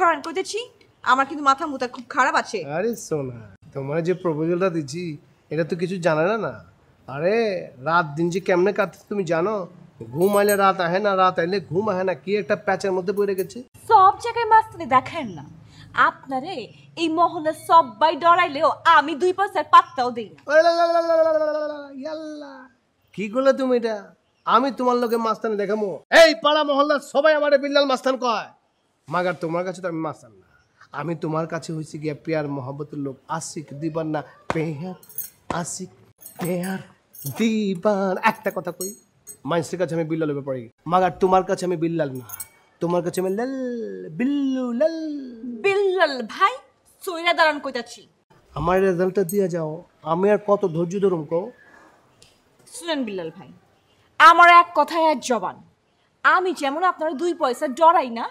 করান কইতেছি আমার কিন্তু মাথা মুতা খুব খারাপ আছে। আরে সোনা তোমার যে প্রপোজালটা দিচ্ছি এটা তো কিছু জানে না। আরে রাত দিন যে কেমনে কাটতে তুমি জানো? ঘুম আইলে রাত আহে না, রাত আইলে ঘুম আহে না, কি একটা প্যাচের মধ্যে পড়ে গেছে। সব জায়গায় মাস্তানি দেখেন না আপনারে এই মহল্লা সবাই ডরাইলেও আমি 2 পয়সার পাত্তাও দেই না। কি করলে তুমি এটা? আমি তোমার লোকে মাস্তানি দেখাবো? এই পাড়া মহল্লার সবাই আমারে বিল্লাল মাস্তান কয়, মাগার তোমার কাছে তো আমি মাস্তান না। আমি তোমার কাছে হয়েছি গিয়া প্যার মহব্বতের লোক, আশিক দিবানা পেয়ার, আশিক পেয়ার দিবান। একটা কথা কই, মানুষের কাছে আমি বিল্লাল হয়ে পড়ি, মাগার তোমার কাছে আমি বিল্লাল না, তোমার কাছে আমি লাল বিল্লু লাল। বিল্লাল ভাই সইরা দাঁড়ান কইতাছি। আমার রেজাল্টটা দিয়ে যাও, আমি আর কত ধৈর্য ধরুম কও। শুনেন বিল্লাল ভাই, আমার এক কথায় এক জবান। আমি যেমন আপনার 2 পয়সা ডরাই না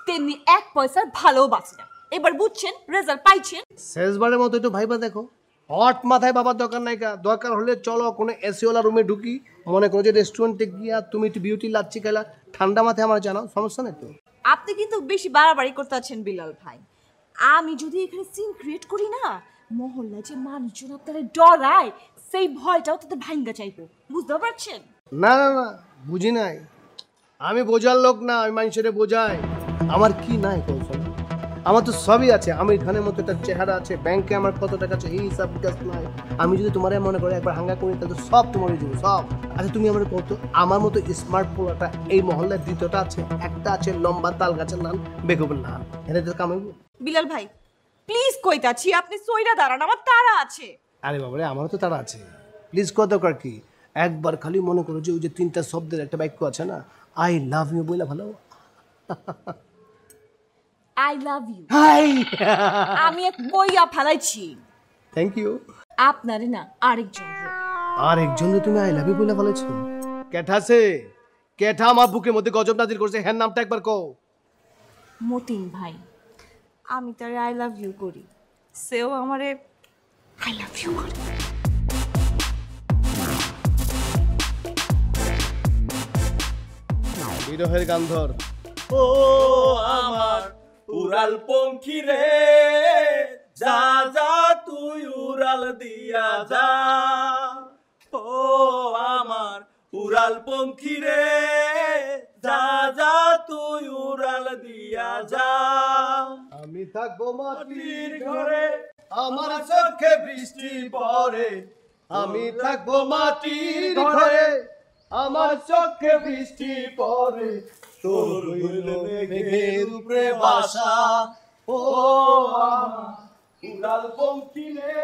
তেমনি 1 পয়সার ভালোবাসি না। এবার বুঝছেন, রেজাল্ট পাইছেন। শেষবারের মতো একটু ভাইবা দেখো। হট মাথায় বাবার দরকার নাই, দরকার হলে চলো কোনো এসিওয়ালা রুমে ঢুকি, মনে করো যে রেস্টুরেন্টে গিয়া তুমি একটু বিউটি লাচ্ছি খেলা, ঠান্ডা মাথায় আমার জানাও, সমস্যা নেই তো। আপনি কিন্তু বেশি বাড়াবাড়ি করতে আছেন বিল্লাল ভাই। আমি যদি এখানে সিন ক্রিয়েট করি না, মহল্লায় যে মানুষজন আপনারা ডরায় সেই ভয়টাও তাদের ভাঙ্গা চাইবো, বুঝতে পারছেন? না না না, বুঝি নাই, আমি বোঝার লোক না, আমি মানুষের বোঝাই। আমার কি নাই কৌশল? আমার তো সবই আছে। আমির খানের মতো একটা চেহারা আছে, ব্যাংকে আমার কত টাকা আছে, এই সব কাজ নাই। আমি যদি তোমার মনে করো একবার হাঙ্গা করি তাহলে সব তোমারই দিব, সব। আচ্ছা তুমি আমার কত, আমার মতো স্মার্ট পোলাটা এই মহল্লার দ্বিতীয়টা আছে, একটা আছে লম্বা তাল গাছের নাম বেগমের নাম, এটা তো কামাইবো। বিল্লাল ভাই প্লিজ কইতাছি আপনি সইরা দাঁড়ান, আমার তাড়া আছে। আরে বাবারে, আমারও তো তারা আছে, প্লিজ কত দরকার কি? একবার খালি মনে করো যে ওই যে 3টা শব্দের একটা বাক্য আছে না, আই লাভ ইউ বইলা ভালো। আই লাভ ইউ হাই, আমি এক কইয়া ফেলাইছি। Thank you. আপনারে না আরেকজন। আর একজনে তুমি আই লাভ ইউ বলে বলেছো? কেঠাছে কেঠা আমার বুকের মধ্যে গজব নাজির করছে, হ্যাঁ নামটা একবার কও। মতিন ভাই, আমি তারে আই লাভ ইউ করি, সেও আমারে আই লাভ ইউ করে। বিরহের গান ধর। ও আমার উড়াল পঙ্খী রে, যা যা তুই উড়াল দিয়া যা। ও আমার উড়াল পঙ্খী রে, যা যা তুই উড়াল দিয়া যা। আমি থাকবো মাটির ঘরে, আমার চোখে বৃষ্টি পড়ে। আমি থাকবো মাটির ঘরে, আমার চোখে বৃষ্টি পড়ে। তোর হইল মেঘের উপরে বাসা। ও আমার উড়াল পঙ্খী রে,